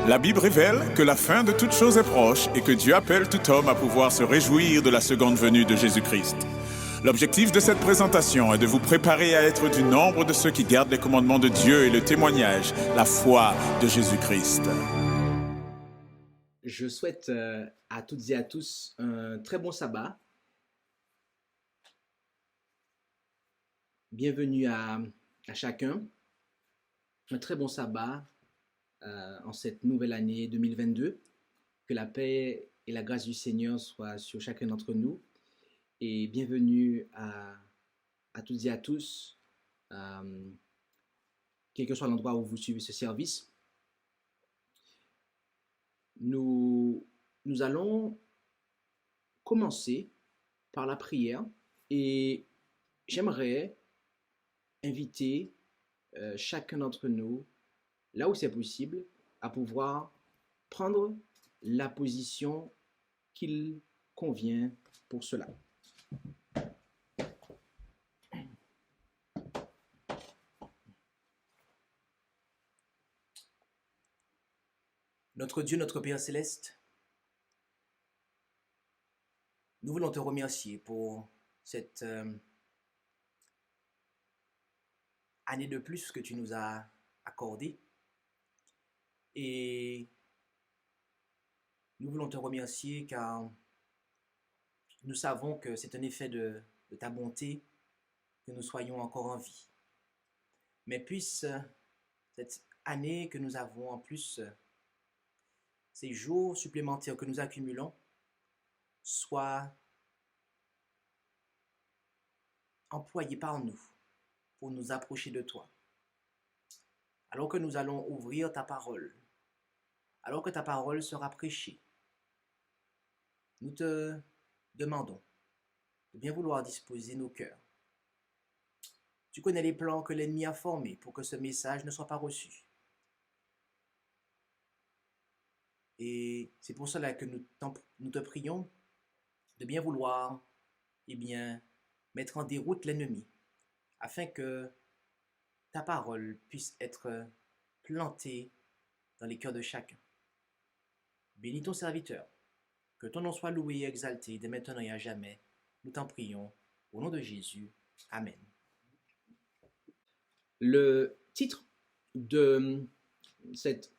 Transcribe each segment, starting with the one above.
La Bible révèle que la fin de toute chose est proche et que Dieu appelle tout homme à pouvoir se réjouir de la seconde venue de Jésus-Christ. L'objectif de cette présentation est de vous préparer à être du nombre de ceux qui gardent les commandements de Dieu et le témoignage, la foi de Jésus-Christ. Je souhaite à toutes et à tous un très bon sabbat. Bienvenue à chacun. Un très bon sabbat en cette nouvelle année 2022. Que la paix et la grâce du Seigneur soient sur chacun d'entre nous. Et bienvenue à toutes et à tous, quel que soit l'endroit où vous suivez ce service. Nous allons commencer par la prière et j'aimerais inviter chacun d'entre nous, là où c'est possible, à pouvoir prendre la position qu'il convient pour cela. Notre Dieu, notre Père céleste, nous voulons te remercier pour cette année de plus que tu nous as accordée. Et nous voulons te remercier car nous savons que c'est un effet de ta bonté que nous soyons encore en vie. Mais puisse cette année que nous avons en plus, ces jours supplémentaires que nous accumulons, soient employés par nous pour nous approcher de toi. Alors que nous allons ouvrir ta parole, alors que ta parole sera prêchée, nous te demandons de bien vouloir disposer nos cœurs. Tu connais les plans que l'ennemi a formés pour que ce message ne soit pas reçu. Et c'est pour cela que nous te prions de bien vouloir mettre en déroute l'ennemi, afin que ta parole puisse être plantée dans les cœurs de chacun. Bénis ton serviteur, que ton nom soit loué et exalté dès maintenant et à jamais. Nous t'en prions, au nom de Jésus. Amen. Le titre de cette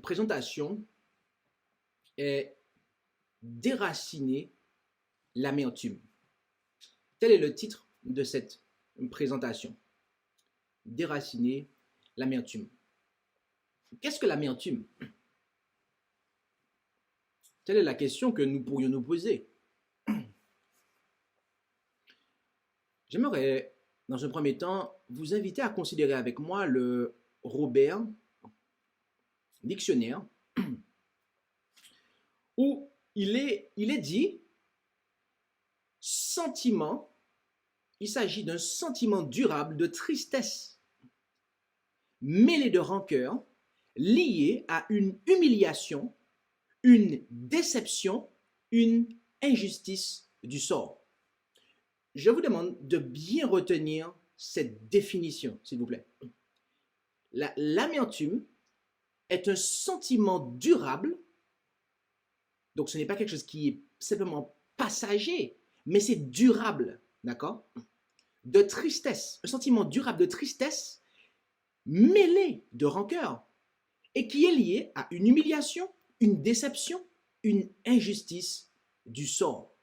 présentation est « Déraciner l'amertume ». Tel est le titre de cette présentation. Déraciner l'amertume. Qu'est-ce que l'amertume? Telle est la question que nous pourrions nous poser. J'aimerais, dans un premier temps, vous inviter à considérer avec moi le Robert Dictionnaire, où il est dit sentiment, il s'agit d'un sentiment durable de tristesse, mêlé de rancœur, lié à une humiliation, une déception, une injustice du sort. Je vous demande de bien retenir cette définition, s'il vous plaît. L'amertume est un sentiment durable. Donc, ce n'est pas quelque chose qui est simplement passager, mais c'est durable, d'accord? De tristesse, un sentiment durable de tristesse mêlé de rancœur et qui est lié à une humiliation, une déception, une injustice du sort.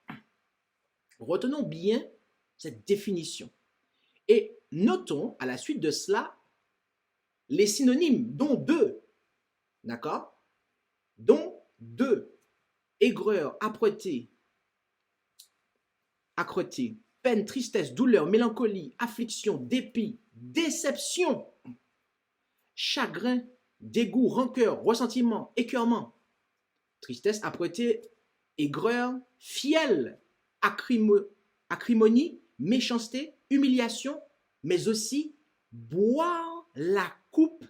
Retenons bien cette définition et notons à la suite de cela les synonymes, dont deux, d'accord? Dont deux. Aigreur, âpreté, peine, tristesse, douleur, mélancolie, affliction, dépit, déception, chagrin, dégoût, rancœur, ressentiment, écœurement, tristesse, âpreté, aigreur, fiel, acrimonie, méchanceté, humiliation, mais aussi boire la coupe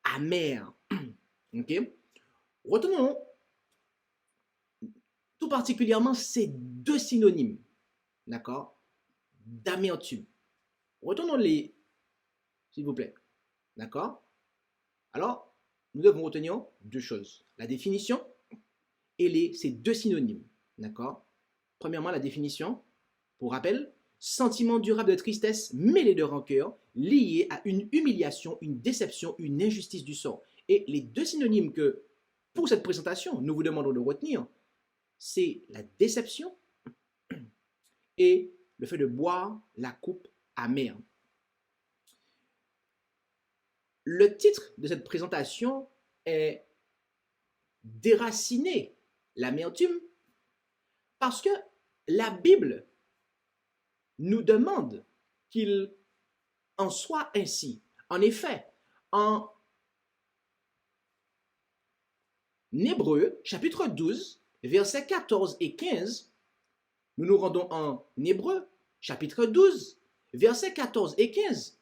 amère. Ok? Retenons tout particulièrement ces deux synonymes, d'accord, d'amertume. Retenons-les, s'il vous plaît, d'accord? Alors, nous devons retenir deux choses. La définition et ces deux synonymes. D'accord? Premièrement, la définition. Pour rappel, sentiment durable de tristesse mêlé de rancœur lié à une humiliation, une déception, une injustice du sort. Et les deux synonymes que, pour cette présentation, nous vous demandons de retenir, c'est la déception et le fait de boire la coupe amère. Le titre de cette présentation est Déraciner l'amertume parce que la Bible nous demande qu'il en soit ainsi. En effet, en Hébreux, chapitre 12, versets 14 et 15, nous nous rendons en Hébreux, chapitre 12, versets 14 et 15.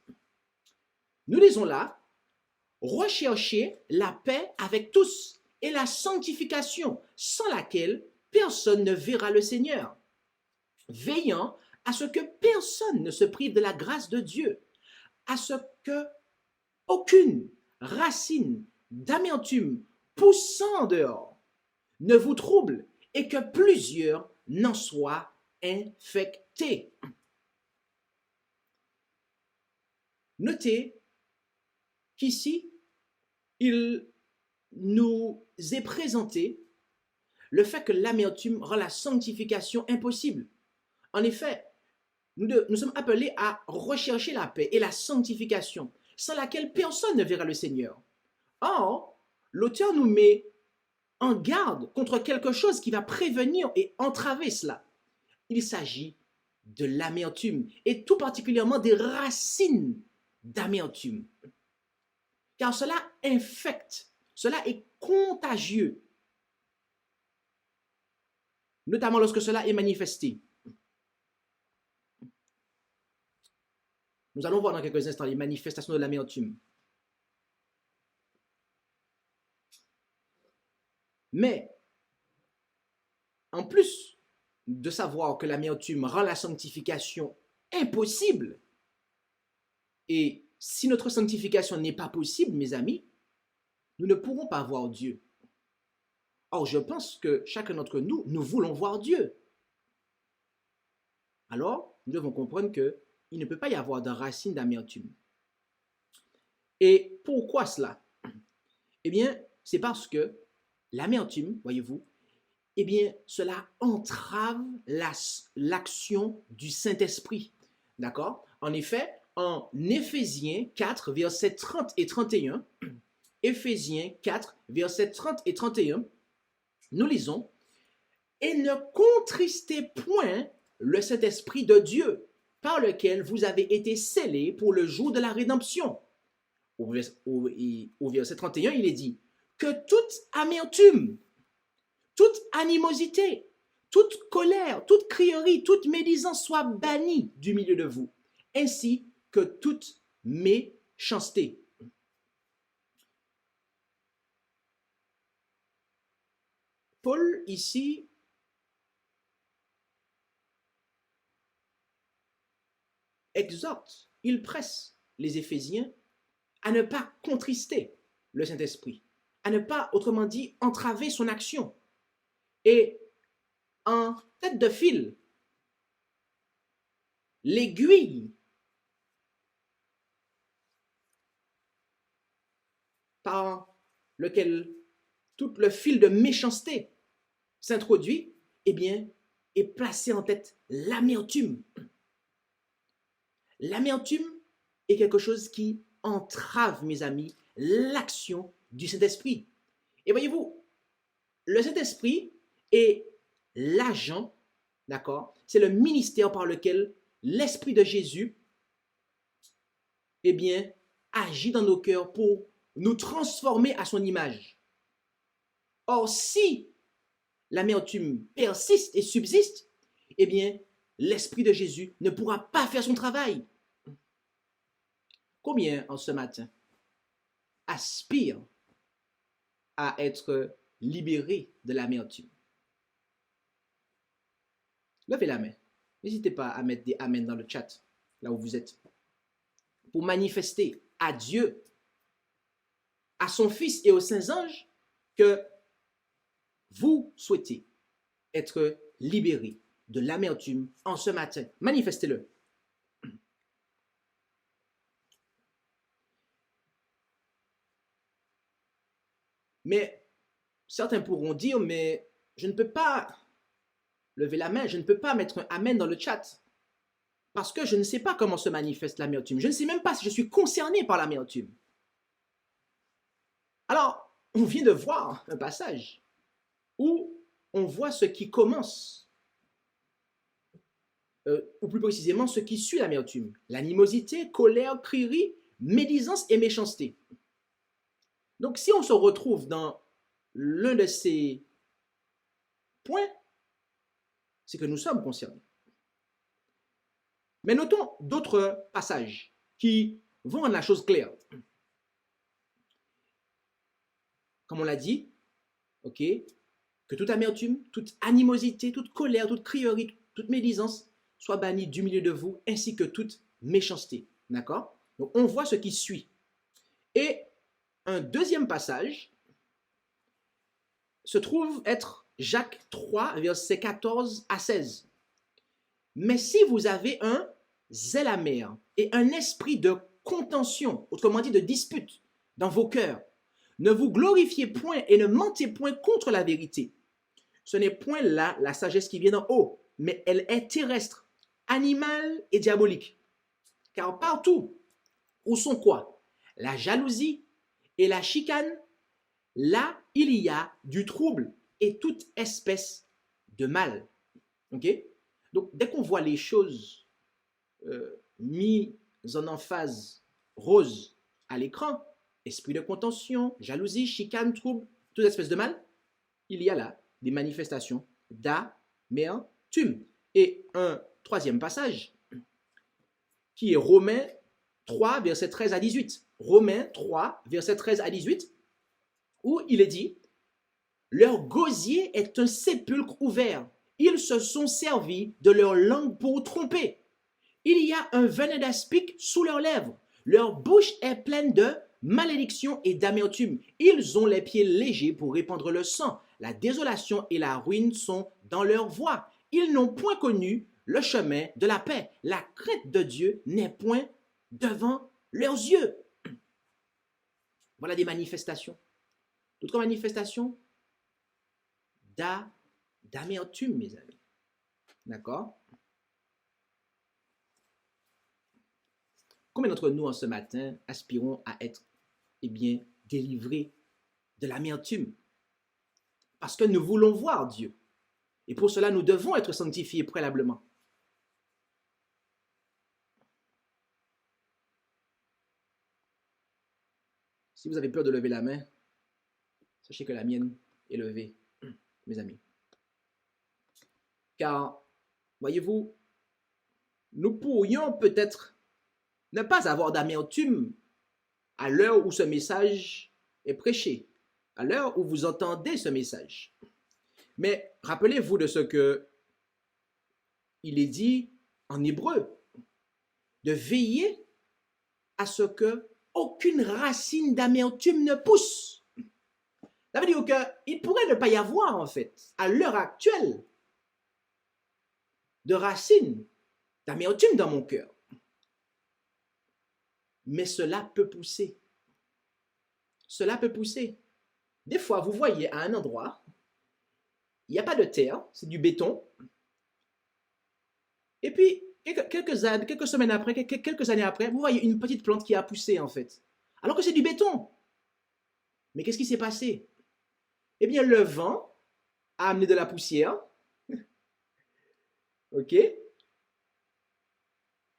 Nous lisons là, « Recherchez la paix avec tous et la sanctification, sans laquelle personne ne verra le Seigneur, veillant à ce que personne ne se prive de la grâce de Dieu, à ce que aucune racine d'amertume poussant en dehors ne vous trouble et que plusieurs n'en soient infectés. » Notez qu'ici, il nous est présenté le fait que l'amertume rend la sanctification impossible. En effet, nous sommes appelés à rechercher la paix et la sanctification, sans laquelle personne ne verra le Seigneur. Or, l'auteur nous met en garde contre quelque chose qui va prévenir et entraver cela. Il s'agit de l'amertume, et tout particulièrement des racines d'amertume. Car cela infecte, cela est contagieux, notamment lorsque cela est manifesté. Nous allons voir dans quelques instants les manifestations de l'amertume. Mais, en plus de savoir que l'amertume rend la sanctification impossible, et si notre sanctification n'est pas possible, mes amis, nous ne pourrons pas voir Dieu. Or, je pense que chacun d'entre nous, nous voulons voir Dieu. Alors, nous devons comprendre qu'il ne peut pas y avoir de racine d'amertume. Et pourquoi cela? Eh bien, c'est parce que l'amertume, voyez-vous, eh bien, cela entrave l'action du Saint-Esprit. D'accord? En effet, en Éphésiens 4, versets 30 et 31, Éphésiens 4, versets 30 et 31, nous lisons, « Et ne contristez point le Saint-Esprit de Dieu, par lequel vous avez été scellés pour le jour de la rédemption. » Au verset 31, il est dit, « Que toute amertume, toute animosité, toute colère, toute crierie, toute médisance soit bannie du milieu de vous, ainsi que toute méchanceté. » Paul, ici, exhorte, il presse les Éphésiens à ne pas contrister le Saint-Esprit, à ne pas, autrement dit, entraver son action. Et en tête de file, l'aiguille par lequel tout le fil de méchanceté s'introduit, eh bien, est placé en tête l'amertume. L'amertume est quelque chose qui entrave, mes amis, l'action du Saint-Esprit. Et voyez-vous, le Saint-Esprit est l'agent, d'accord? C'est le ministère par lequel l'Esprit de Jésus, eh bien, agit dans nos cœurs pour nous transformer à son image. Or, si l'amertume persiste et subsiste, eh bien, l'Esprit de Jésus ne pourra pas faire son travail. Combien en ce matin aspirent à être libérés de l'amertume? Levez la main. N'hésitez pas à mettre des amen dans le chat, là où vous êtes, pour manifester à Dieu à son Fils et aux saints anges que vous souhaitez être libérés de l'amertume en ce matin. Manifestez-le. Mais certains pourront dire, mais je ne peux pas lever la main, je ne peux pas mettre un amen dans le chat parce que je ne sais pas comment se manifeste l'amertume. Je ne sais même pas si je suis concerné par l'amertume. Alors, on vient de voir un passage où on voit ce qui commence, ou plus précisément ce qui suit l'amertume. L'animosité, colère, crierie, médisance et méchanceté. Donc, si on se retrouve dans l'un de ces points, c'est que nous sommes concernés. Mais notons d'autres passages qui vont rendre la chose claire. Comme on l'a dit, ok, que toute amertume, toute animosité, toute colère, toute crierie, toute médisance soit bannie du milieu de vous, ainsi que toute méchanceté. D'accord? Donc on voit ce qui suit. Et un deuxième passage se trouve être Jacques 3, versets 14 à 16. Mais si vous avez un zèle amer et un esprit de contention, autrement dit de dispute, dans vos cœurs, ne vous glorifiez point et ne mentez point contre la vérité. Ce n'est point là la sagesse qui vient d'en haut, mais elle est terrestre, animale et diabolique. Car partout où sont quoi? La jalousie et la chicane, là il y a du trouble et toute espèce de mal. Ok? Donc, dès qu'on voit les choses mises en emphase rose à l'écran, esprit de contention, jalousie, chicane, trouble, toute espèce de mal, il y a là des manifestations d'amertume. Et un troisième passage, qui est Romains 3, versets 13 à 18. Romains 3, versets 13 à 18, où il est dit, « Leur gosier est un sépulcre ouvert. Ils se sont servis de leur langue pour tromper. Il y a un venin d'aspic sous leurs lèvres. Leur bouche est pleine de malédiction et d'amertume. Ils ont les pieds légers pour répandre le sang. La désolation et la ruine sont dans leur voie. Ils n'ont point connu le chemin de la paix. La crainte de Dieu n'est point devant leurs yeux. » Voilà des manifestations. D'autres manifestations d'amertume, mes amis. D'accord? Combien d'entre nous, en ce matin, aspirons à être, délivrés de l'amertume? Parce que nous voulons voir Dieu. Et pour cela, nous devons être sanctifiés préalablement. Si vous avez peur de lever la main, sachez que la mienne est levée, mes amis. Car, voyez-vous, nous pourrions peut-être ne pas avoir d'amertume à l'heure où ce message est prêché, à l'heure où vous entendez ce message. Mais rappelez-vous de ce que il est dit en hébreu, de veiller à ce que aucune racine d'amertume ne pousse. Ça veut dire qu'il pourrait ne pas y avoir, en fait, à l'heure actuelle, de racines d'amertume dans mon cœur. Mais cela peut pousser. Cela peut pousser. Des fois, vous voyez à un endroit, il n'y a pas de terre, c'est du béton. Et puis, quelques semaines après, quelques années après, vous voyez une petite plante qui a poussé, en fait. Alors que c'est du béton. Mais qu'est-ce qui s'est passé? Eh bien, le vent a amené de la poussière. OK?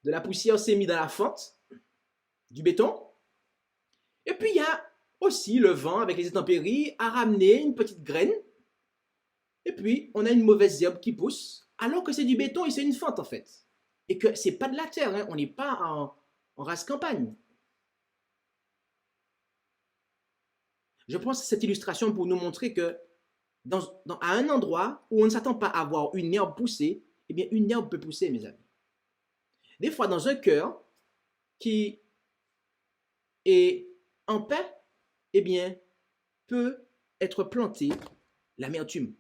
De la poussière s'est mise dans la fente du béton. Et puis, il y a aussi le vent, avec les intempéries, a ramené une petite graine. Et puis, on a une mauvaise herbe qui pousse, alors que c'est du béton et c'est une fente, en fait. Et que c'est pas de la terre, hein. On n'est pas en race campagne. Je pense à cette illustration pour nous montrer que à un endroit où on ne s'attend pas à voir une herbe pousser, eh bien, une herbe peut pousser, mes amis. Des fois, dans un cœur qui est en paix, eh bien, peut être plantée l'amertume.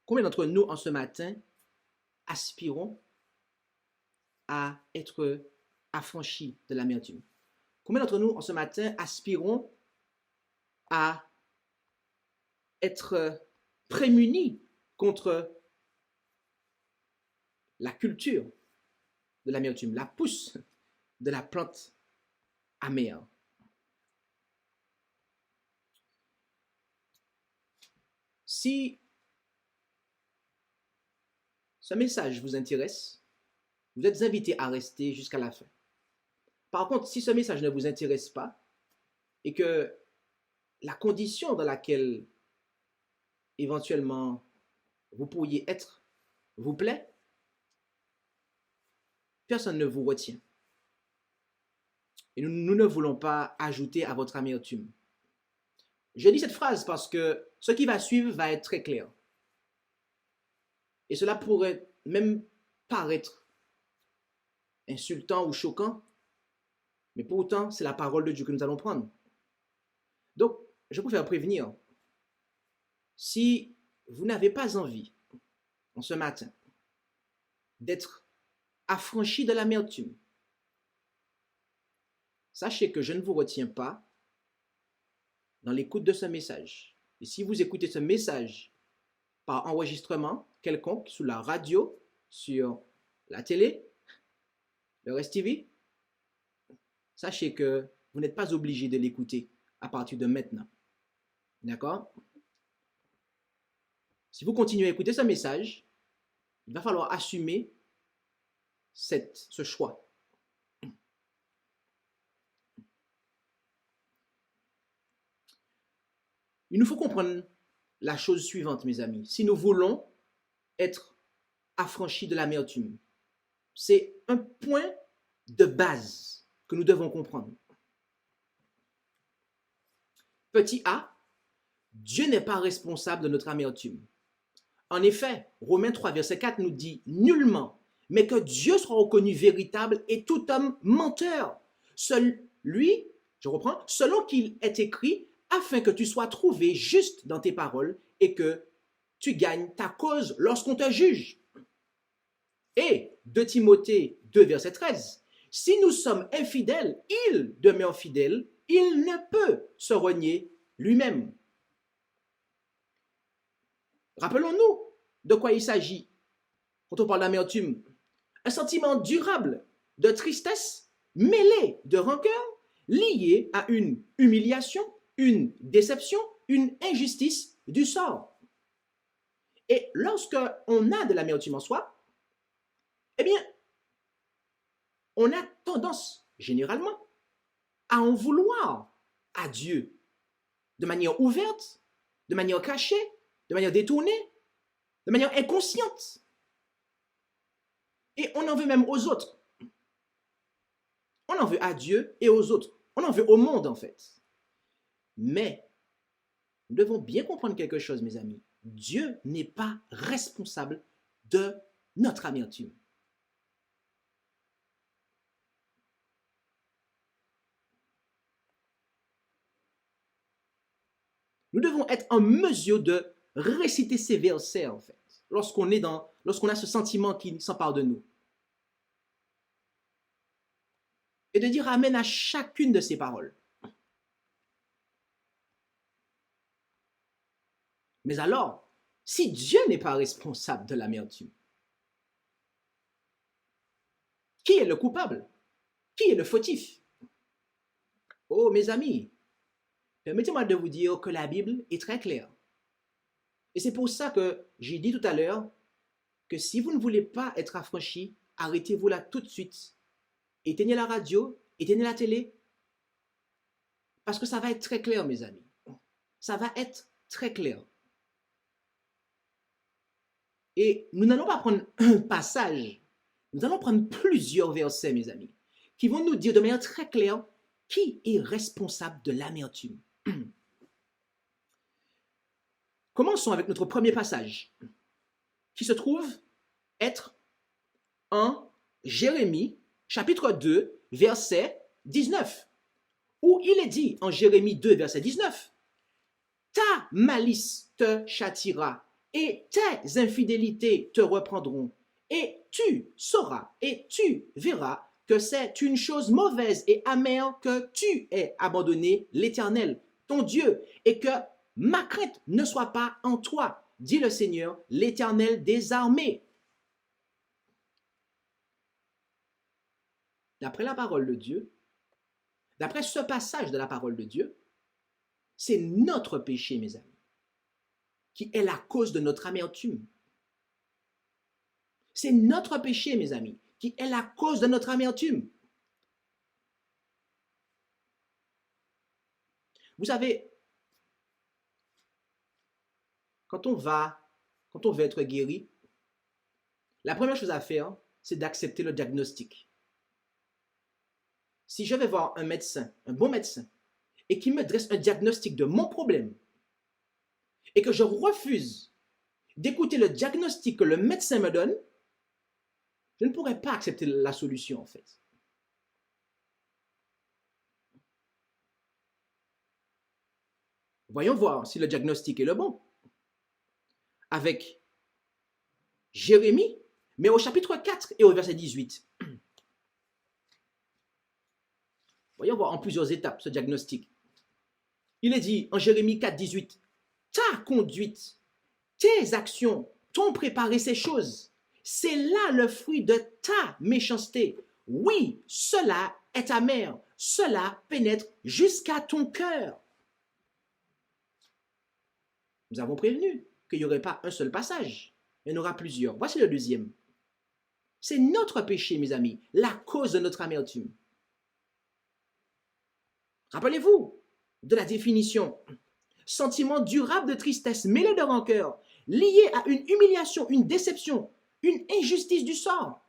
Combien d'entre nous, en ce matin, aspirons à être affranchis de l'amertume? Combien d'entre nous, en ce matin, aspirons à être prémunis contre la culture de l'amertume, la pousse de la plante amère? Si ce message vous intéresse, vous êtes invité à rester jusqu'à la fin. Par contre, si ce message ne vous intéresse pas et que la condition dans laquelle éventuellement vous pourriez être vous plaît, personne ne vous retient. Et nous ne voulons pas ajouter à votre amertume. Je dis cette phrase parce que ce qui va suivre va être très clair. Et cela pourrait même paraître insultant ou choquant, mais pourtant, c'est la parole de Dieu que nous allons prendre. Donc, je préfère prévenir, si vous n'avez pas envie, en ce matin, d'être affranchi de l'amertume, sachez que je ne vous retiens pas dans l'écoute de ce message. Et si vous écoutez ce message par enregistrement quelconque, sous la radio, sur la télé, le Rest TV, sachez que vous n'êtes pas obligé de l'écouter à partir de maintenant. D'accord? Si vous continuez à écouter ce message, il va falloir assumer ce choix. Il nous faut comprendre la chose suivante, mes amis. Si nous voulons être affranchis de l'amertume, c'est un point de base que nous devons comprendre. Petit a, Dieu n'est pas responsable de notre amertume. En effet, Romains 3, verset 4 nous dit nullement, mais que Dieu soit reconnu véritable et tout homme menteur. Lui, je reprends, selon qu'il est écrit, afin que tu sois trouvé juste dans tes paroles et que tu gagnes ta cause lorsqu'on te juge. Et 2 Timothée 2, verset 13, si nous sommes infidèles, il demeure fidèle, il ne peut se renier lui-même. Rappelons-nous de quoi il s'agit quand on parle d'amertume. Un sentiment durable de tristesse mêlé de rancœur lié à une humiliation, une déception, une injustice du sort. Et lorsque on a de l'amertume en soi, eh bien, on a tendance, généralement, à en vouloir à Dieu de manière ouverte, de manière cachée, de manière détournée, de manière inconsciente. Et on en veut même aux autres. On en veut à Dieu et aux autres. On en veut au monde, en fait. Mais, nous devons bien comprendre quelque chose, mes amis. Dieu n'est pas responsable de notre amertume. Nous devons être en mesure de réciter ces versets, en fait, lorsqu'on a ce sentiment qui s'empare de nous. Et de dire amen à chacune de ces paroles. Mais alors, si Dieu n'est pas responsable de l'amertume, qui est le coupable? Qui est le fautif? Oh, mes amis, permettez-moi de vous dire que la Bible est très claire. Et c'est pour ça que j'ai dit tout à l'heure que si vous ne voulez pas être affranchi, arrêtez-vous là tout de suite. Éteignez la radio, éteignez la télé. Parce que ça va être très clair, mes amis. Ça va être très clair. Et nous n'allons pas prendre un passage, nous allons prendre plusieurs versets, mes amis, qui vont nous dire de manière très claire qui est responsable de l'amertume. Commençons avec notre premier passage, qui se trouve être en Jérémie, chapitre 2, versets 19, où il est dit en Jérémie 2, verset 19, ta malice te châtiera et tes infidélités te reprendront. Et tu sauras et tu verras que c'est une chose mauvaise et amère que tu aies abandonné l'Éternel, ton Dieu, et que ma crainte ne soit pas en toi, dit le Seigneur, l'Éternel des armées. D'après la parole de Dieu, d'après ce passage de la parole de Dieu, c'est notre péché, mes amis, qui est la cause de notre amertume. C'est notre péché, mes amis, qui est la cause de notre amertume. Vous savez, quand on veut être guéri, la première chose à faire, c'est d'accepter le diagnostic. Si je vais voir un médecin, un bon médecin, et qu'il me dresse un diagnostic de mon problème, et que je refuse d'écouter le diagnostic que le médecin me donne, je ne pourrais pas accepter la solution, en fait. Voyons voir si le diagnostic est le bon. Avec Jérémie, mais au chapitre 4 et au verset 18. Voyons voir en plusieurs étapes ce diagnostic. Il est dit en Jérémie 4, 18, ta conduite, tes actions t'ont préparé ces choses. C'est là le fruit de ta méchanceté. Oui, cela est amer. Cela pénètre jusqu'à ton cœur. Nous avons prévenu qu'il n'y aurait pas un seul passage. Il y en aura plusieurs. Voici le deuxième. C'est notre péché, mes amis, la cause de notre amertume. Rappelez-vous de la définition. Sentiment durable de tristesse mêlé de rancœur, lié à une humiliation, une déception, une injustice du sort.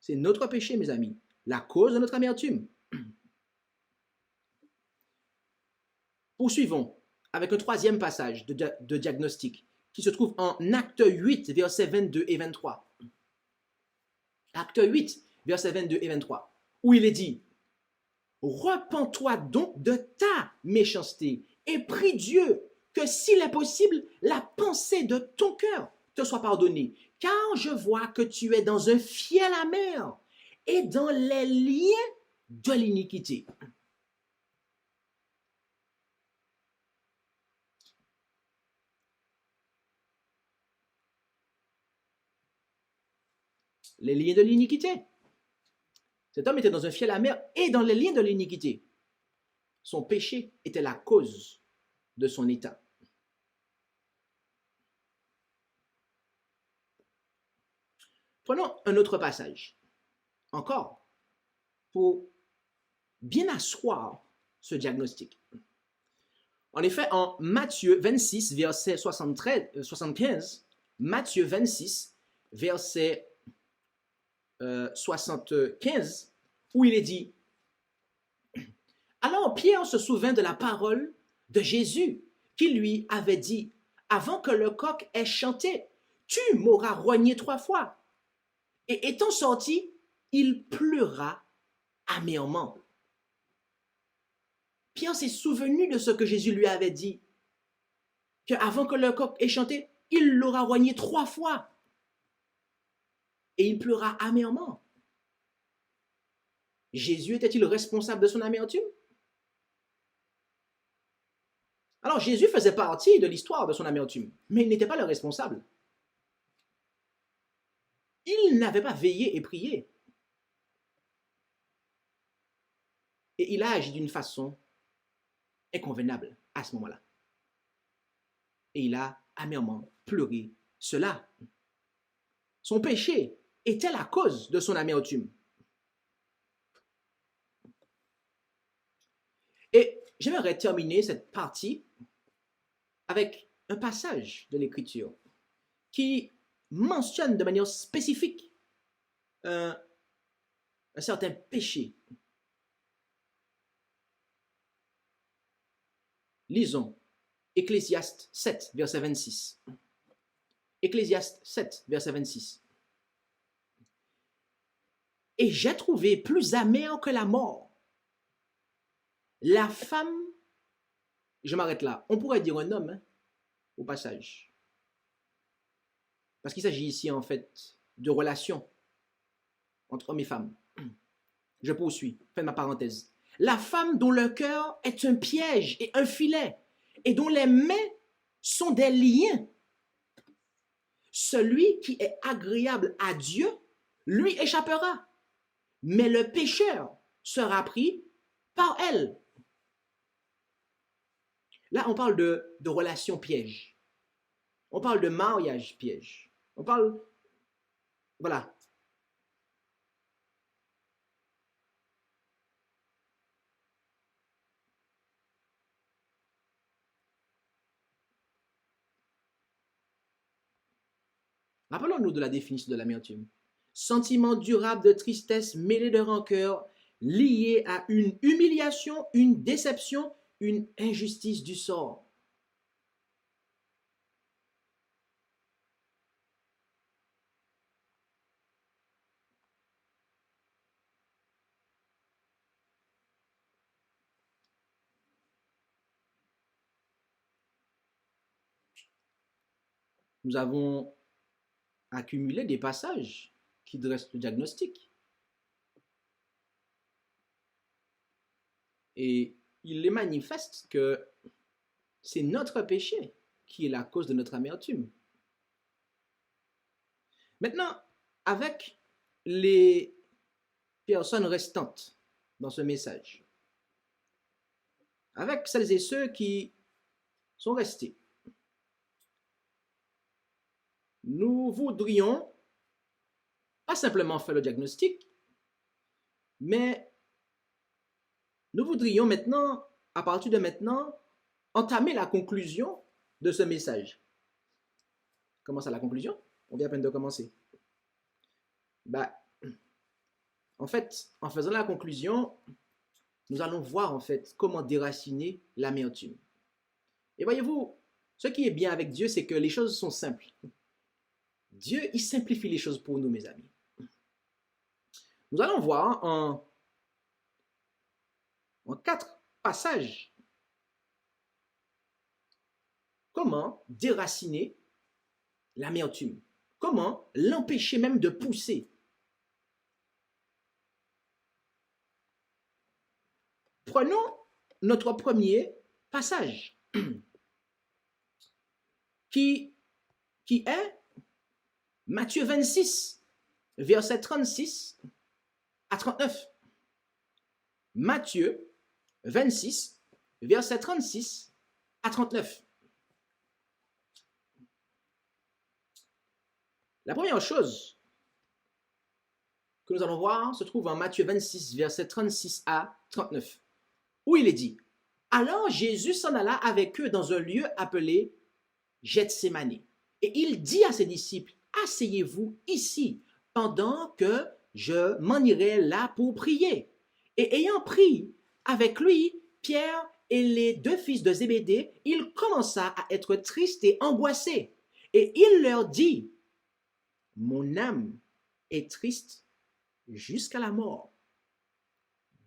C'est notre péché, mes amis, la cause de notre amertume. Poursuivons avec un troisième passage de diagnostic qui se trouve en Acte 8, versets 22 et 23. Acte 8, versets 22 et 23, où il est dit « Repens-toi donc de ta méchanceté et prie Dieu que s'il est possible, la pensée de ton cœur te soit pardonnée, car je vois que tu es dans un fiel amer et dans les liens de l'iniquité. » Les liens de l'iniquité. Cet homme était dans un fiel amer et dans les liens de l'iniquité. Son péché était la cause de son état. Prenons un autre passage, encore, pour bien asseoir ce diagnostic. En effet, en Matthieu 26, verset 75, Matthieu 26, verset 75, où il est dit « Alors Pierre se souvint de la parole de Jésus qui lui avait dit « Avant que le coq ait chanté, tu m'auras rogné 3 fois. » Et étant sorti, il pleura amèrement. Pierre s'est souvenu de ce que Jésus lui avait dit, qu'avant que le coq ait chanté, il l'aura rogné 3 fois. Et il pleura amèrement. Jésus était-il responsable de son amertume? Alors Jésus faisait partie de l'histoire de son amertume, mais il n'était pas le responsable. Il n'avait pas veillé et prié. Et il a agi d'une façon inconvenable à ce moment-là. Et il a amèrement pleuré cela. Son péché était la cause de son amertume. Et j'aimerais terminer cette partie avec un passage de l'Écriture qui mentionne de manière spécifique un certain péché. Lisons Ecclésiaste 7, verset 26. Ecclésiaste 7, verset 26. et j'ai trouvé plus amer que la mort. La femme, je m'arrête là, on pourrait dire un homme, hein, au passage. Parce qu'il s'agit ici en fait de relations entre hommes et femmes. Je poursuis, fin de ma parenthèse. La femme dont le cœur est un piège et un filet, et dont les mains sont des liens. Celui qui est agréable à Dieu, lui échappera, mais le pécheur sera pris par elle. Là, on parle de relations pièges. On parle de mariage piège. On parle, voilà. Rappelons-nous de la définition de l'amertume. Sentiment durable de tristesse mêlé de rancœur, lié à une humiliation, une déception, une injustice du sort. Nous avons accumulé des passages qui dressent le diagnostic. Et il est manifeste que c'est notre péché qui est la cause de notre amertume. Maintenant, avec les personnes restantes dans ce message, avec celles et ceux qui sont restés, nous voudrions pas simplement faire le diagnostic, mais nous voudrions maintenant, à partir de maintenant, entamer la conclusion de ce message. Comment ça, la conclusion? On vient à peine de commencer. En fait, en faisant la conclusion, nous allons voir en fait comment déraciner l'amertume. Et voyez-vous, ce qui est bien avec Dieu, c'est que les choses sont simples. Dieu, il simplifie les choses pour nous, mes amis. Nous allons voir en 4 passages comment déraciner l'amertume, comment l'empêcher même de pousser. Prenons notre premier passage qui est Matthieu 26, versets 36 à 39. Matthieu 26, versets 36 à 39. La première chose que nous allons voir se trouve en Matthieu 26, versets 36 à 39, où il est dit: Alors Jésus s'en alla avec eux dans un lieu appelé Gethsémani, et il dit à ses disciples: Asseyez-vous ici, pendant que je m'en irai là pour prier. Et ayant pris avec lui Pierre et les 2 fils de Zébédée, il commença à être triste et angoissé. Et il leur dit: Mon âme est triste jusqu'à la mort.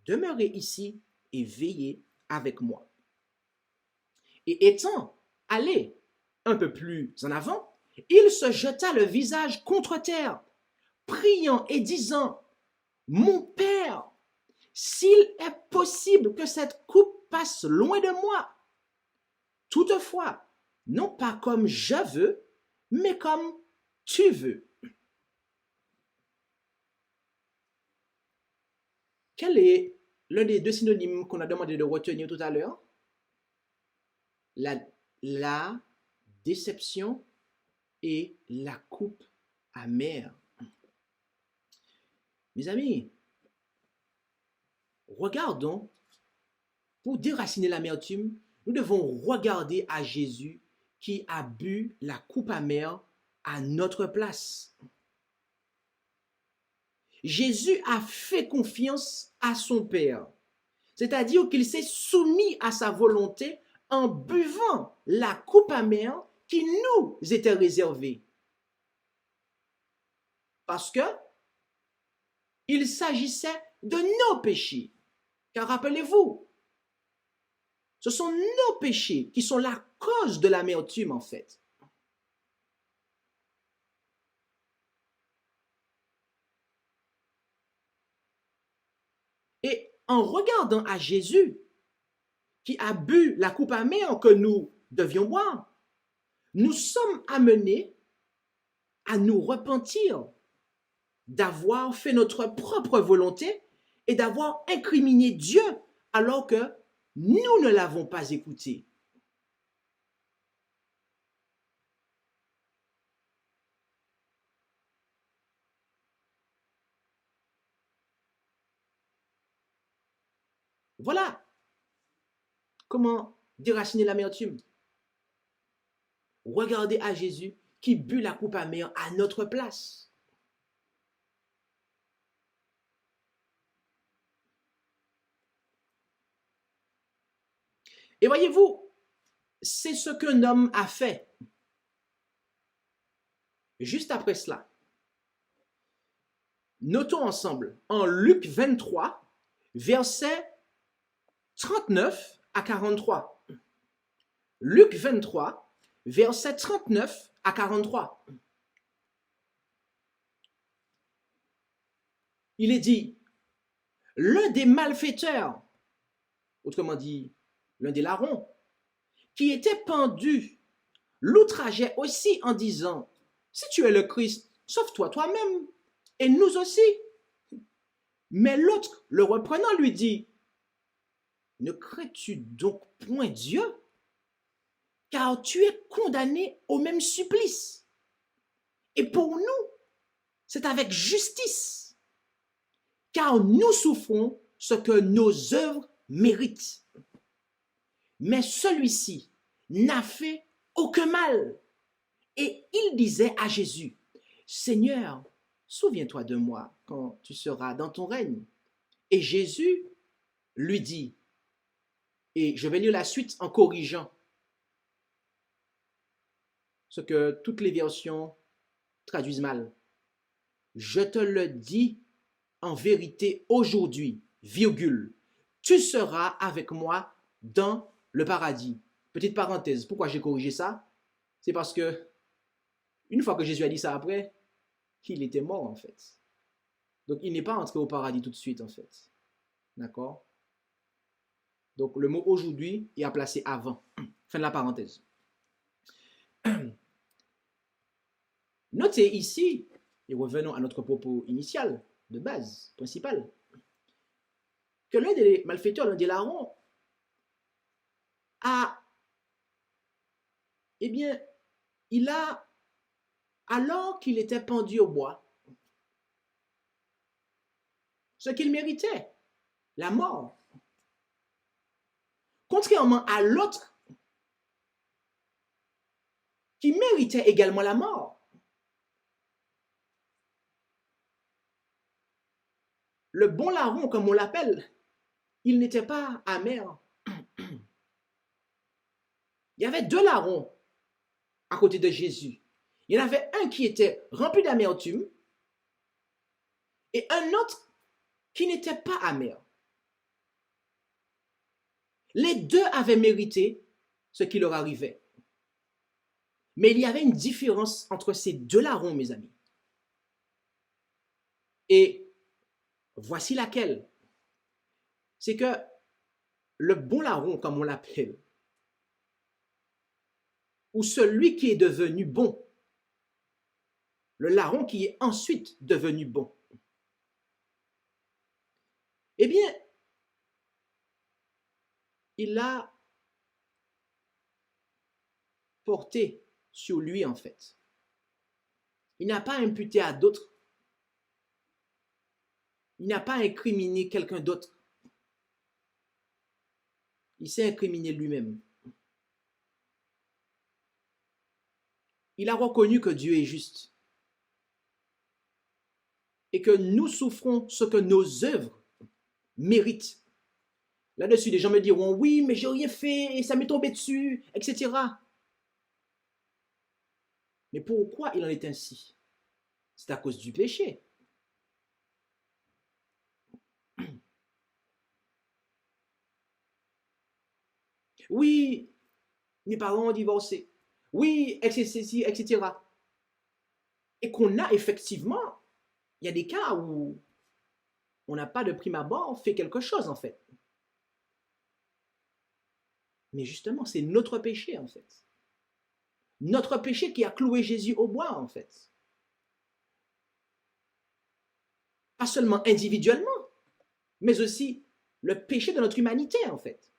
Demeurez ici et veillez avec moi. Et étant allé un peu plus en avant, il se jeta le visage contre terre, priant et disant: Mon Père, s'il est possible que cette coupe passe loin de moi, toutefois, non pas comme je veux, mais comme tu veux. Quel est l'un des 2 synonymes qu'on a demandé de retenir tout à l'heure? La déception et la coupe amère. Mes amis, regardons, pour déraciner l'amertume, nous devons regarder à Jésus qui a bu la coupe amère à notre place. Jésus a fait confiance à son Père, c'est-à-dire qu'il s'est soumis à sa volonté en buvant la coupe amère qui nous était réservée. Parce que Il s'agissait de nos péchés. Car rappelez-vous, ce sont nos péchés qui sont la cause de l'amertume en fait. Et en regardant à Jésus, qui a bu la coupe amère que nous devions boire, nous sommes amenés à nous repentir d'avoir fait notre propre volonté et d'avoir incriminé Dieu alors que nous ne l'avons pas écouté. Voilà comment déraciner l'amertume. Regardez à Jésus qui but la coupe amère à notre place. Et voyez-vous, c'est ce qu'un homme a fait. Juste après cela, notons ensemble en Luc 23, versets 39 à 43. Luc 23, versets 39 à 43. Il est dit, l'un des malfaiteurs, autrement dit, l'un des larrons, qui était pendu, l'outrageait aussi en disant, si tu es le Christ, sauve-toi toi-même, et nous aussi. Mais l'autre, le reprenant, lui dit, ne crains-tu donc point Dieu, car tu es condamné au même supplice. Et pour nous, c'est avec justice, car nous souffrons ce que nos œuvres méritent. Mais celui-ci n'a fait aucun mal. Et il disait à Jésus, Seigneur, souviens-toi de moi quand tu seras dans ton règne. Et Jésus lui dit, et je vais lire la suite en corrigeant ce que toutes les versions traduisent mal. Je te le dis en vérité aujourd'hui, virgule, tu seras avec moi dans le paradis. Petite parenthèse, pourquoi j'ai corrigé ça? C'est parce que une fois que Jésus a dit ça après, il était mort en fait. Donc il n'est pas entré au paradis tout de suite en fait. D'accord? Donc le mot aujourd'hui est à placer avant. Fin de la parenthèse. Notez ici, et revenons à notre propos initial, de base, principal, que l'un des malfaiteurs, l'un des larrons, il a, alors qu'il était pendu au bois, ce qu'il méritait, la mort. Contrairement à l'autre, qui méritait également la mort. Le bon larron, comme on l'appelle, il n'était pas amer. Il y avait deux larrons à côté de Jésus. Il y en avait un qui était rempli d'amertume et un autre qui n'était pas amer. Les deux avaient mérité ce qui leur arrivait. Mais il y avait une différence entre ces deux larrons, mes amis. Et voici laquelle. C'est que le bon larron, comme on l'appelle, ou celui qui est devenu bon, le larron qui est ensuite devenu bon, eh bien, il a porté sur lui en fait. Il n'a pas imputé à d'autres. Il n'a pas incriminé quelqu'un d'autre. Il s'est incriminé lui-même. Il a reconnu que Dieu est juste et que nous souffrons ce que nos œuvres méritent. Là-dessus, les gens me diront, oui, mais j'ai rien fait et ça m'est tombé dessus, etc. Mais pourquoi il en est ainsi? C'est à cause du péché. Oui, mes parents ont divorcé. Oui, etc., etc. Et qu'on a effectivement, il y a des cas où on n'a pas de prime abord fait quelque chose en fait. Mais justement, c'est notre péché en fait. Notre péché qui a cloué Jésus au bois en fait. Pas seulement individuellement, mais aussi le péché de notre humanité en fait.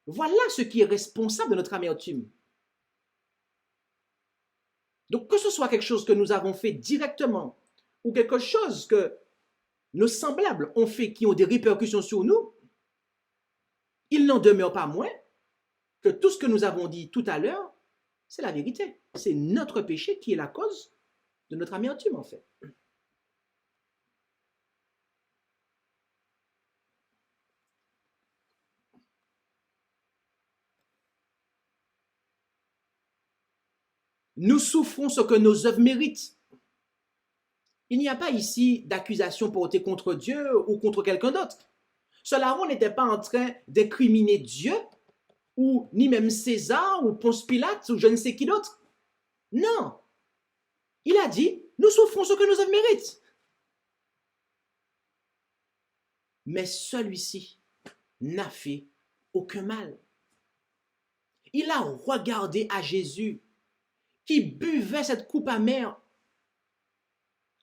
Voilà ce qui est responsable de notre amertume. Donc que ce soit quelque chose que nous avons fait directement ou quelque chose que nos semblables ont fait qui ont des répercussions sur nous, il n'en demeure pas moins que tout ce que nous avons dit tout à l'heure, c'est la vérité. C'est notre péché qui est la cause de notre amertume en fait. Nous souffrons ce que nos œuvres méritent. Il n'y a pas ici d'accusation portée contre Dieu ou contre quelqu'un d'autre. Ce larron n'était pas en train d'incriminer Dieu ou ni même César ou Ponce Pilate ou je ne sais qui d'autre. Non. Il a dit, nous souffrons ce que nos œuvres méritent. Mais celui-ci n'a fait aucun mal. Il a regardé à Jésus qui buvait cette coupe amère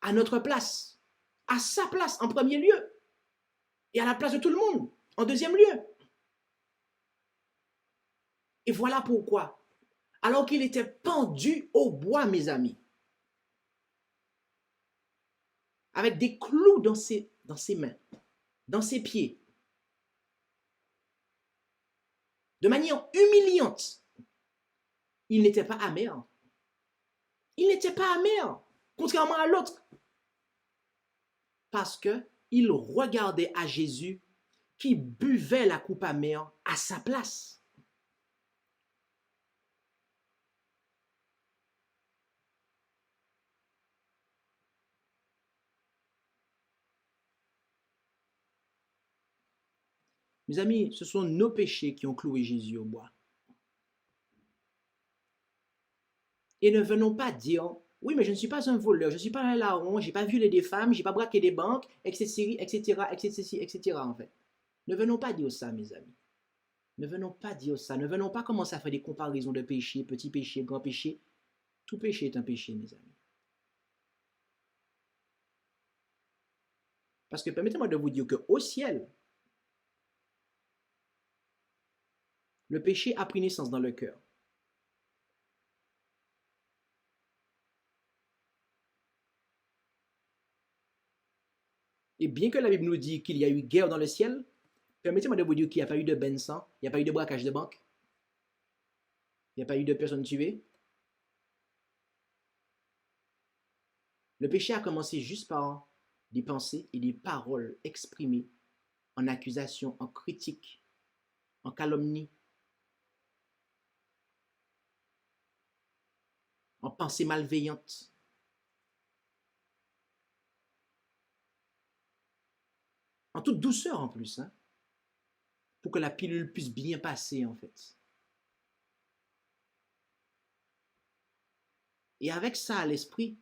à notre place, à sa place en premier lieu, et à la place de tout le monde en deuxième lieu. Et voilà pourquoi, alors qu'il était pendu au bois, mes amis, avec des clous dans ses mains, dans ses pieds, de manière humiliante, il n'était pas amer. Il n'était pas amer, contrairement à l'autre. Parce qu'il regardait à Jésus qui buvait la coupe amère à sa place. Mes amis, ce sont nos péchés qui ont cloué Jésus au bois. Et ne venons pas dire, oui, mais je ne suis pas un voleur, je ne suis pas un larron, je n'ai pas violé des femmes, je n'ai pas braqué des banques, etc., etc., etc., etc., en fait. Ne venons pas dire ça, mes amis. Ne venons pas dire ça. Ne venons pas commencer à faire des comparaisons de péché, petit péché, grand péché. Tout péché est un péché, mes amis. Parce que permettez-moi de vous dire qu'au ciel, le péché a pris naissance dans le cœur. Et bien que la Bible nous dit qu'il y a eu guerre dans le ciel, permettez-moi de vous dire qu'il n'y a pas eu de bain de sang, il n'y a pas eu de braquage de banque, il n'y a pas eu de personnes tuées. Le péché a commencé juste par des pensées et des paroles exprimées en accusation, en critique, en calomnie, en pensée malveillante. En toute douceur en plus, hein, pour que la pilule puisse bien passer en fait. Et avec ça à l'esprit,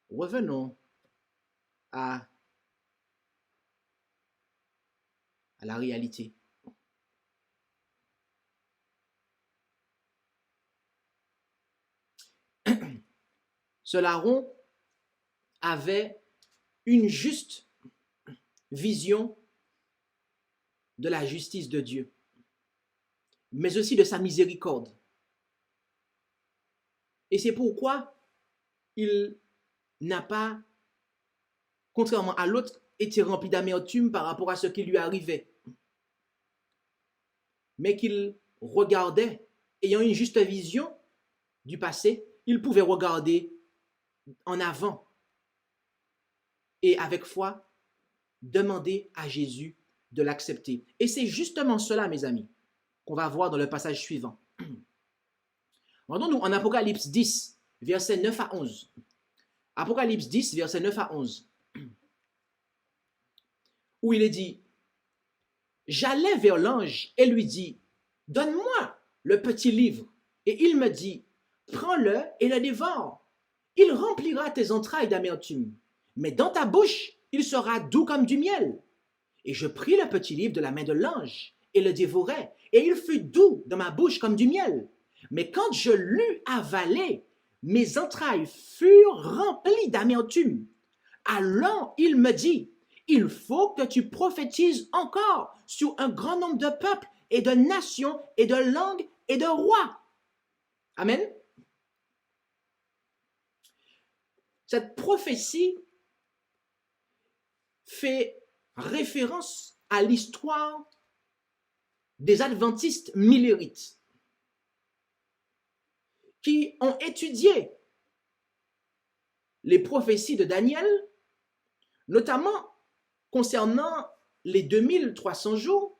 revenons à la réalité. Ce larron avait une juste vision de la justice de Dieu, mais aussi de sa miséricorde. Et c'est pourquoi il n'a pas, contrairement à l'autre, été rempli d'amertume par rapport à ce qui lui arrivait, mais qu'il regardait, ayant une juste vision du passé, il pouvait regarder en avant et avec foi demander à Jésus de l'accepter. Et c'est justement cela, mes amis, qu'on va voir dans le passage suivant. Rendons-nous en Apocalypse 10, versets 9 à 11. Apocalypse 10, versets 9 à 11. Où il est dit, j'allais vers l'ange et lui dis, donne-moi le petit livre. Et il me dit, prends-le et le dévore. Il remplira tes entrailles d'amertume, mais dans ta bouche, il sera doux comme du miel. Et je pris le petit livre de la main de l'ange et le dévorai, et il fut doux dans ma bouche comme du miel. Mais quand je l'eus avalé, mes entrailles furent remplies d'amertume. Alors il me dit, il faut que tu prophétises encore sur un grand nombre de peuples et de nations et de langues et de rois. Amen. Cette prophétie fait référence à l'histoire des adventistes millérites qui ont étudié les prophéties de Daniel, notamment concernant les 2300 jours,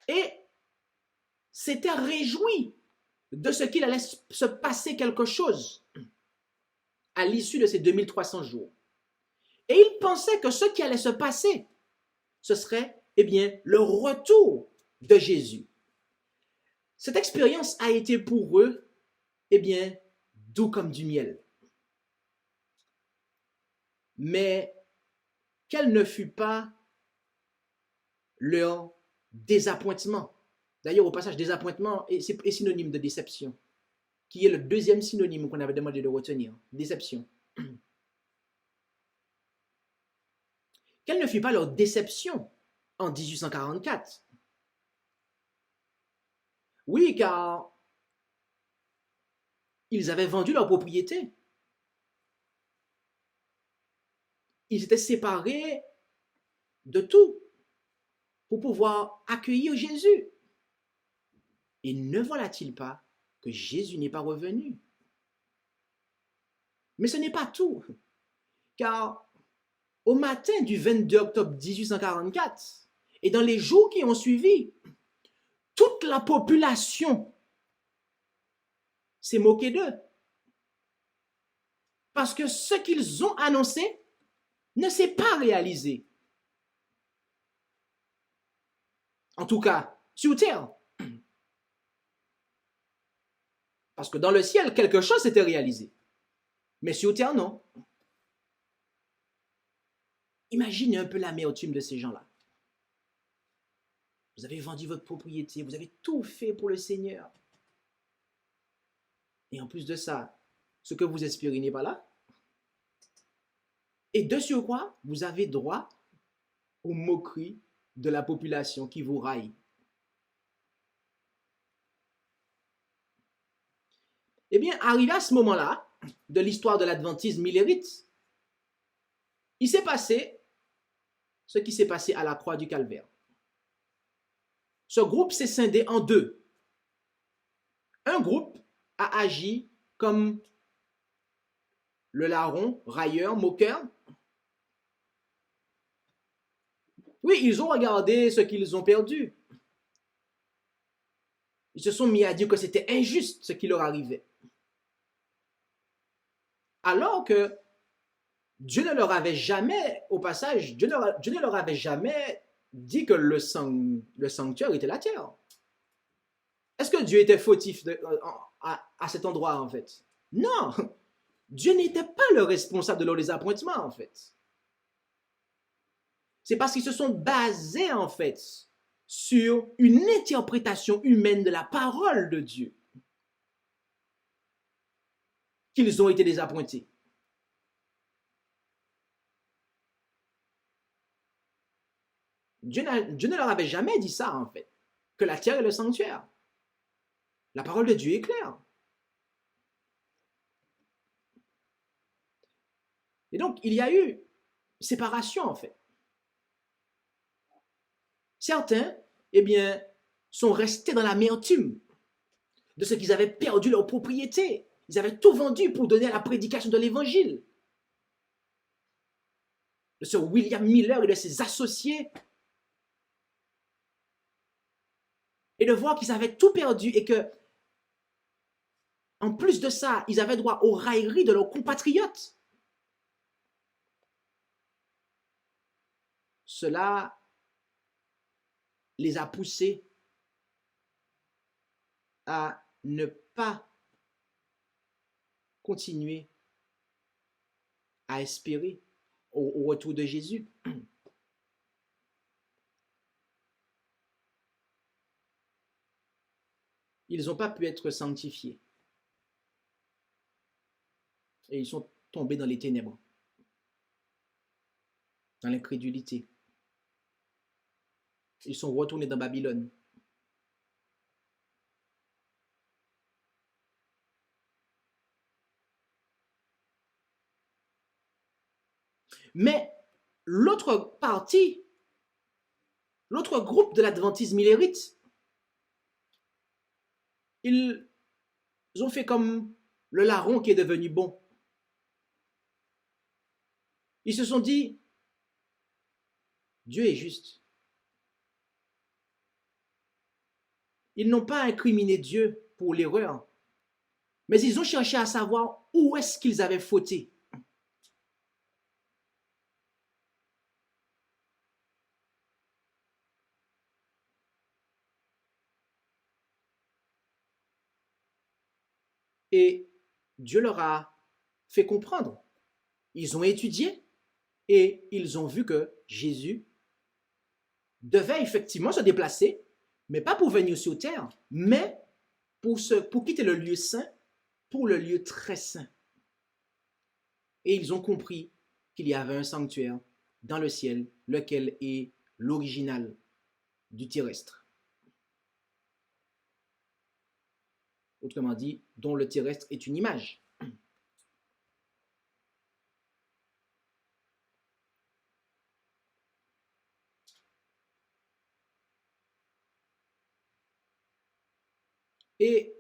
et s'étaient réjouis de ce qu'il allait se passer quelque chose à l'issue de ces 2300 jours. Et ils pensaient que ce qui allait se passer, ce serait, eh bien, le retour de Jésus. Cette expérience a été pour eux, eh bien, doux comme du miel. Mais quel ne fut pas leur désappointement. D'ailleurs, au passage, désappointement est synonyme de déception, qui est le deuxième synonyme qu'on avait demandé de retenir, déception. Quelle ne fut pas leur déception en 1844? Oui, car ils avaient vendu leur propriété. Ils s'étaient séparés de tout pour pouvoir accueillir Jésus. Et ne voilà-t-il pas que Jésus n'est pas revenu? Mais ce n'est pas tout, car au matin du 22 octobre 1844 et dans les jours qui ont suivi, toute la population s'est moquée d'eux. Parce que ce qu'ils ont annoncé ne s'est pas réalisé. En tout cas, sur terre. Parce que dans le ciel, quelque chose s'était réalisé. Mais sur terre, non. Imaginez un peu l'amertume de ces gens-là. Vous avez vendu votre propriété, vous avez tout fait pour le Seigneur. Et en plus de ça, ce que vous espérez n'est pas là. Et de surcroît, vous avez droit aux moqueries de la population qui vous raille. Eh bien, arrivé à ce moment-là de l'histoire de l'adventisme millérite, il s'est passé ce qui s'est passé à la croix du Calvaire. Ce groupe s'est scindé en deux. Un groupe a agi comme le larron, railleur, moqueur. Oui, ils ont regardé ce qu'ils ont perdu. Ils se sont mis à dire que c'était injuste ce qui leur arrivait. Alors que Dieu ne leur avait jamais, au passage, Dieu ne leur avait jamais dit que le sanctuaire était la terre. Est-ce que Dieu était fautif à cet endroit, en fait? Non! Dieu n'était pas le responsable de leur désappointement, en fait. C'est parce qu'ils se sont basés, en fait, sur une interprétation humaine de la parole de Dieu qu'ils ont été désappointés. Dieu ne leur avait jamais dit ça, en fait, que la terre est le sanctuaire. La parole de Dieu est claire. Et donc, il y a eu séparation, en fait. Certains, eh bien, sont restés dans l'amertume de ce qu'ils avaient perdu leur propriété. Ils avaient tout vendu pour donner à la prédication de l'évangile. De ce William Miller et de ses associés. Et de voir qu'ils avaient tout perdu et que, en plus de ça, ils avaient droit aux railleries de leurs compatriotes. Cela les a poussés à ne pas continuer à espérer au retour de Jésus. Ils n'ont pas pu être sanctifiés. Et ils sont tombés dans les ténèbres, dans l'incrédulité. Ils sont retournés dans Babylone. Mais l'autre partie, l'autre groupe de l'adventisme millérite, ils ont fait comme le larron qui est devenu bon. Ils se sont dit, Dieu est juste. Ils n'ont pas incriminé Dieu pour l'erreur, mais ils ont cherché à savoir où est-ce qu'ils avaient fauté. Et Dieu leur a fait comprendre. Ils ont étudié et ils ont vu que Jésus devait effectivement se déplacer, mais pas pour venir sur terre, mais pour quitter le lieu saint pour le lieu très saint. Et ils ont compris qu'il y avait un sanctuaire dans le ciel, lequel est l'original du terrestre. Autrement dit, dont le terrestre est une image. Et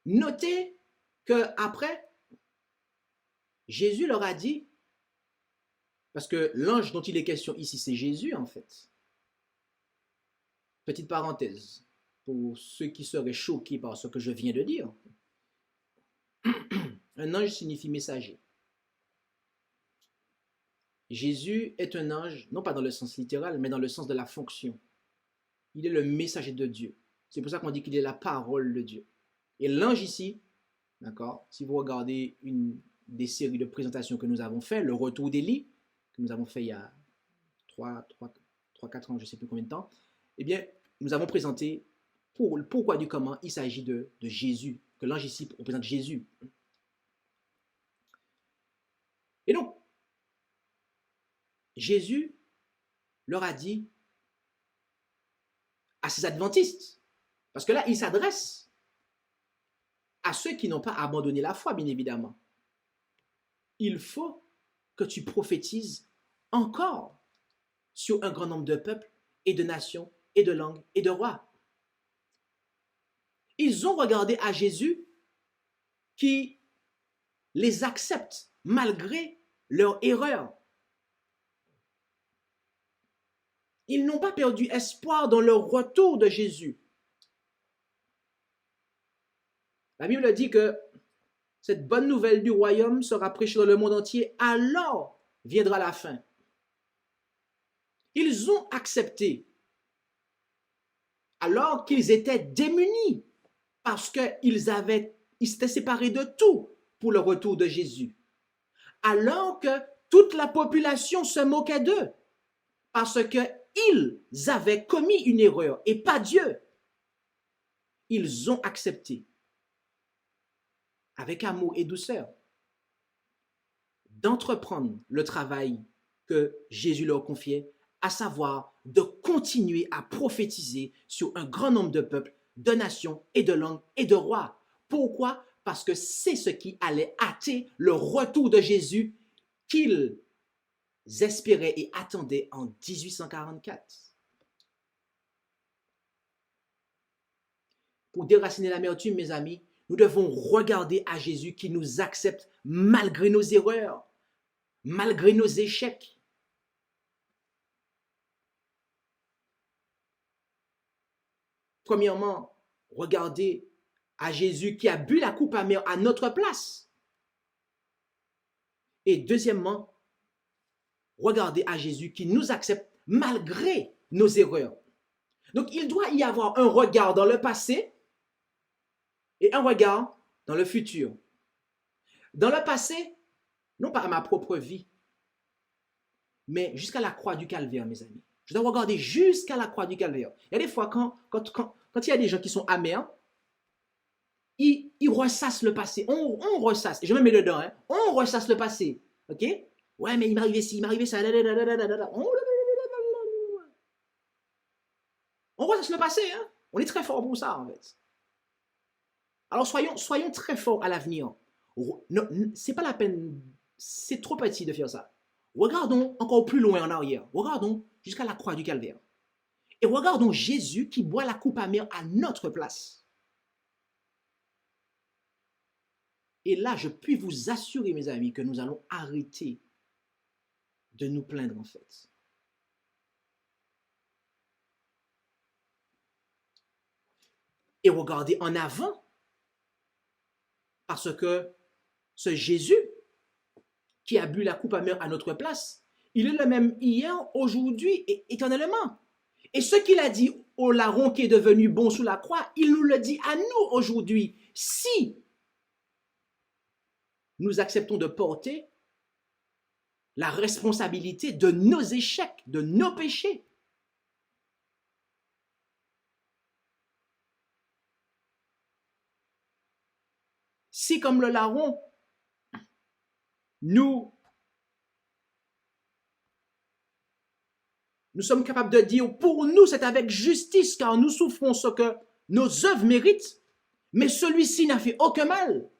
notez qu'après, Jésus leur a dit, parce que l'ange dont il est question ici, c'est Jésus en fait. Petite parenthèse, pour ceux qui seraient choqués par ce que je viens de dire. Un ange signifie messager. Jésus est un ange, non pas dans le sens littéral, mais dans le sens de la fonction. Il est le messager de Dieu. C'est pour ça qu'on dit qu'il est la parole de Dieu. Et l'ange ici, d'accord, si vous regardez une des séries de présentations que nous avons fait, le retour d'Élie, que nous avons fait il y a 3-4 ans, je ne sais plus combien de temps, eh bien, nous avons présenté pourquoi du comment il s'agit de Jésus, que l'ange ici représente Jésus. Et donc, Jésus leur a dit à ces adventistes, parce que là, il s'adresse à ceux qui n'ont pas abandonné la foi, bien évidemment. Il faut que tu prophétises encore sur un grand nombre de peuples et de nations et de langues et de rois. Ils ont regardé à Jésus qui les accepte malgré leur erreur. Ils n'ont pas perdu espoir dans le retour de Jésus. La Bible dit que cette bonne nouvelle du royaume sera prêchée dans le monde entier, alors viendra la fin. Ils ont accepté, alors qu'ils étaient démunis, parce qu'ils s'étaient séparés de tout pour le retour de Jésus. Alors que toute la population se moquait d'eux, parce qu'ils avaient commis une erreur et pas Dieu. Ils ont accepté, avec amour et douceur, d'entreprendre le travail que Jésus leur confiait, à savoir de continuer à prophétiser sur un grand nombre de peuples, de nations et de langues et de rois. Pourquoi? Parce que c'est ce qui allait hâter le retour de Jésus qu'ils espéraient et attendaient en 1844. Pour déraciner l'amertume, mes amis, nous devons regarder à Jésus qui nous accepte malgré nos erreurs, malgré nos échecs. Premièrement, regardez à Jésus qui a bu la coupe amère à notre place. Et deuxièmement, regardez à Jésus qui nous accepte malgré nos erreurs, Donc, il doit y avoir un regard dans le passé et un regard dans le futur. Dans le passé, non pas à ma propre vie, mais jusqu'à la croix du calvaire, mes amis. Je dois regarder jusqu'à la croix du calvaire. Il y a des fois, quand il y a des gens qui sont amers, ils ressassent le passé. On ressasse. Je me mets dedans. Hein. On ressasse le passé. OK? Ouais, mais il m'arrivait ci, il m'arrivait ça. On ressasse le passé. Hein? On est très fort pour ça, en fait. Alors, soyons très forts à l'avenir. C'est pas la peine. C'est trop petit de faire ça. Regardons encore plus loin en arrière. Regardons jusqu'à la croix du calvaire. Et regardons Jésus qui boit la coupe amère à notre place. Et là, je puis vous assurer, mes amis, que nous allons arrêter de nous plaindre, en fait. Et regardez en avant. Parce que ce Jésus qui a bu la coupe amère à notre place, il est le même hier, aujourd'hui et éternellement. Et ce qu'il a dit au larron qui est devenu bon sous la croix, il nous le dit à nous aujourd'hui. Si nous acceptons de porter la responsabilité de nos échecs, de nos péchés. Si comme le larron, nous sommes capables de dire, pour nous, c'est avec justice, car nous souffrons ce que nos œuvres méritent, mais celui-ci n'a fait aucun mal.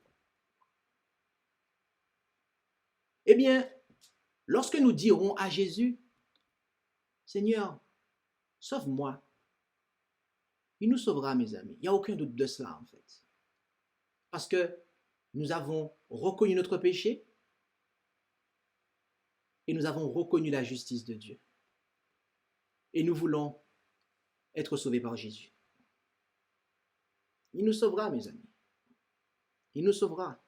Eh bien, lorsque nous dirons à Jésus, Seigneur, sauve-moi, il nous sauvera, mes amis. Il n'y a aucun doute de cela, en fait. Parce que nous avons reconnu notre péché et nous avons reconnu la justice de Dieu. Et nous voulons être sauvés par Jésus. Il nous sauvera, mes amis. Il nous sauvera.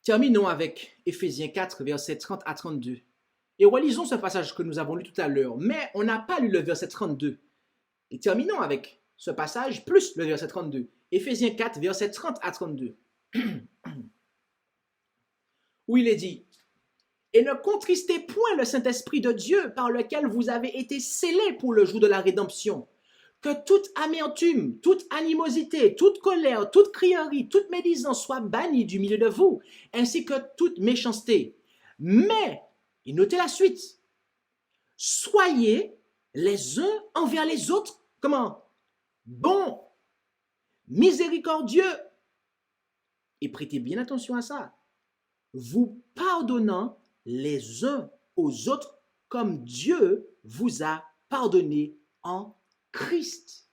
Terminons avec Éphésiens 4, versets 30 à 32. Et relisons ce passage que nous avons lu tout à l'heure. Mais on n'a pas lu le verset 32. Et terminons avec ce passage plus le verset 32. Éphésiens 4, versets 30 à 32. Où il est dit, « Et ne contristez point le Saint-Esprit de Dieu par lequel vous avez été scellés pour le jour de la rédemption. Que toute amertume, toute animosité, toute colère, toute crierie, toute médisance soit bannie du milieu de vous, ainsi que toute méchanceté. Mais, et notez la suite, soyez les uns envers les autres, comment? Bons, miséricordieux, et prêtez bien attention à ça, vous pardonnant les uns aux autres comme Dieu vous a pardonné en Christ.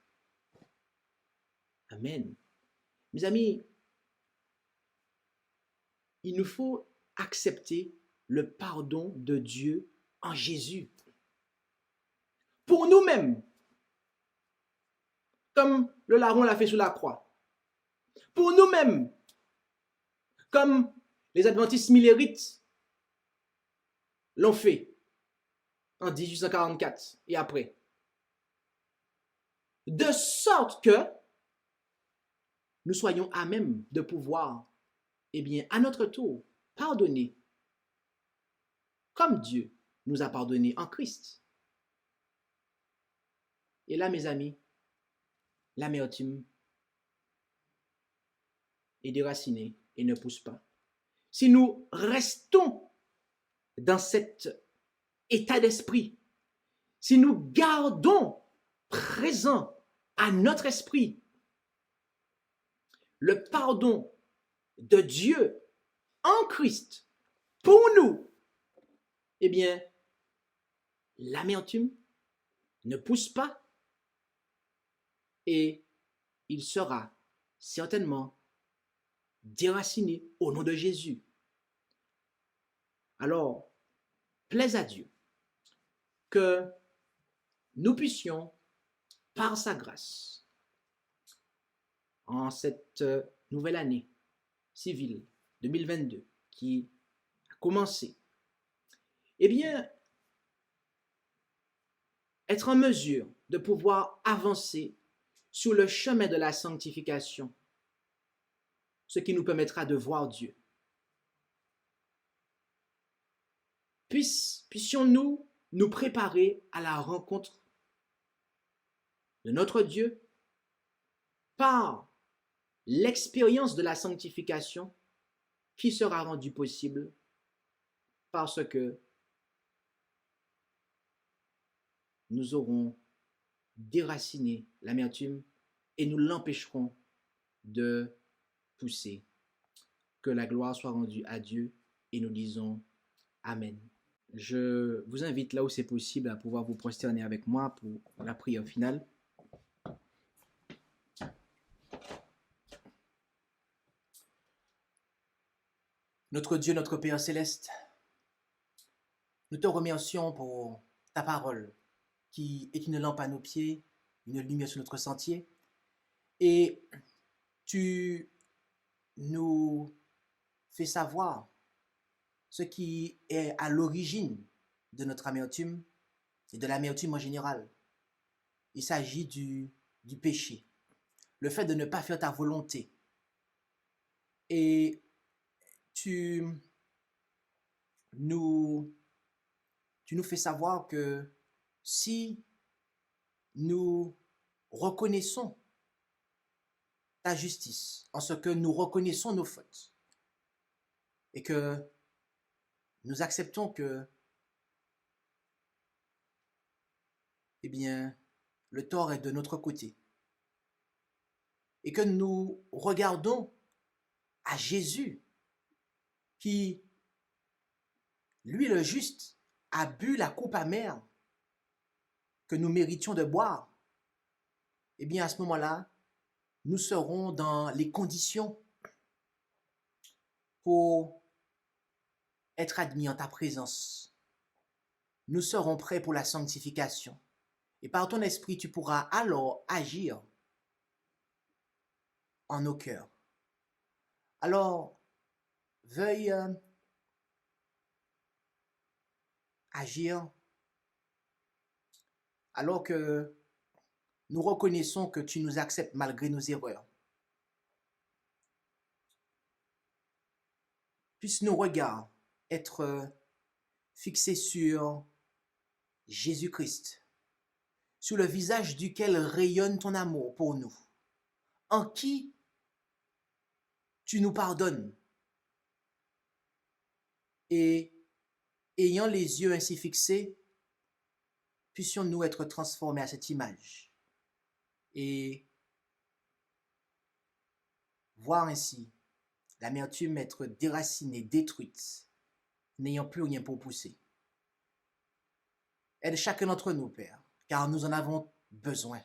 Amen. Mes amis, il nous faut accepter le pardon de Dieu en Jésus. Pour nous-mêmes, comme le larron l'a fait sous la croix. Pour nous-mêmes, comme les adventistes millérites l'ont fait en 1844 et après. De sorte que nous soyons à même de pouvoir, eh bien, à notre tour, pardonner comme Dieu nous a pardonné en Christ. Et là, mes amis, l'amertume est déracinée et ne pousse pas. Si nous restons dans cet état d'esprit, si nous gardons présent à notre esprit le pardon de Dieu en Christ pour nous, eh bien, l'amertume ne pousse pas et il sera certainement déraciné au nom de Jésus. Alors, plaise à Dieu que nous puissions, par sa grâce, en cette nouvelle année civile 2022 qui a commencé, eh bien, être en mesure de pouvoir avancer sur le chemin de la sanctification, ce qui nous permettra de voir Dieu. Puissions-nous nous préparer à la rencontre de notre Dieu par l'expérience de la sanctification qui sera rendue possible parce que nous aurons déraciné l'amertume et nous l'empêcherons de pousser. Que la gloire soit rendue à Dieu et nous disons Amen. Je vous invite là où c'est possible à pouvoir vous prosterner avec moi pour la prière finale. Notre Dieu, notre Père céleste, nous te remercions pour ta parole qui est une lampe à nos pieds, une lumière sur notre sentier. Et tu nous fais savoir ce qui est à l'origine de notre amertume et de l'amertume en général. Il s'agit du péché, le fait de ne pas faire ta volonté. Et tu nous fais savoir que si nous reconnaissons ta justice, en ce que nous reconnaissons nos fautes, et que nous acceptons que, eh bien, le tort est de notre côté, et que nous regardons à Jésus, qui, lui le juste, a bu la coupe amère que nous méritions de boire, eh bien à ce moment-là, nous serons dans les conditions pour être admis en ta présence. Nous serons prêts pour la sanctification. Et par ton esprit, tu pourras alors agir en nos cœurs. Alors, veuille agir alors que nous reconnaissons que tu nous acceptes malgré nos erreurs. Puisse nos regards être fixés sur Jésus-Christ, sur le visage duquel rayonne ton amour pour nous, en qui tu nous pardonnes. Et ayant les yeux ainsi fixés, puissions-nous être transformés à cette image et voir ainsi l'amertume être déracinée, détruite, n'ayant plus rien pour pousser. Aide chacun d'entre nous, Père, car nous en avons besoin.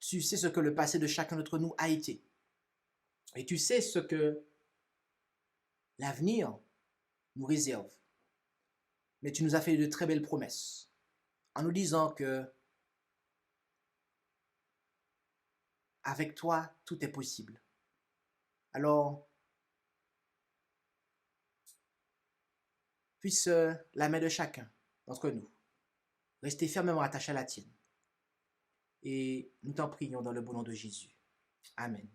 Tu sais ce que le passé de chacun d'entre nous a été. Et tu sais ce que l'avenir nous réserve. Mais tu nous as fait de très belles promesses en nous disant que avec toi, tout est possible. Alors, puisse la main de chacun d'entre nous rester fermement attachée à la tienne. Et nous t'en prions dans le bon nom de Jésus. Amen.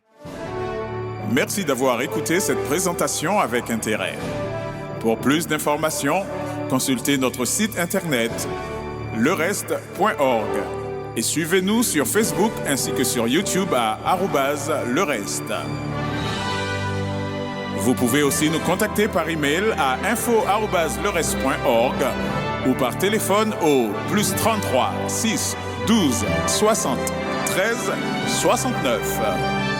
Merci d'avoir écouté cette présentation avec intérêt. Pour plus d'informations, consultez notre site internet lereste.org et suivez-nous sur Facebook ainsi que sur YouTube à @lereste. Vous pouvez aussi nous contacter par email à info@lereste.org ou par téléphone au +33 6 12 60 13 69.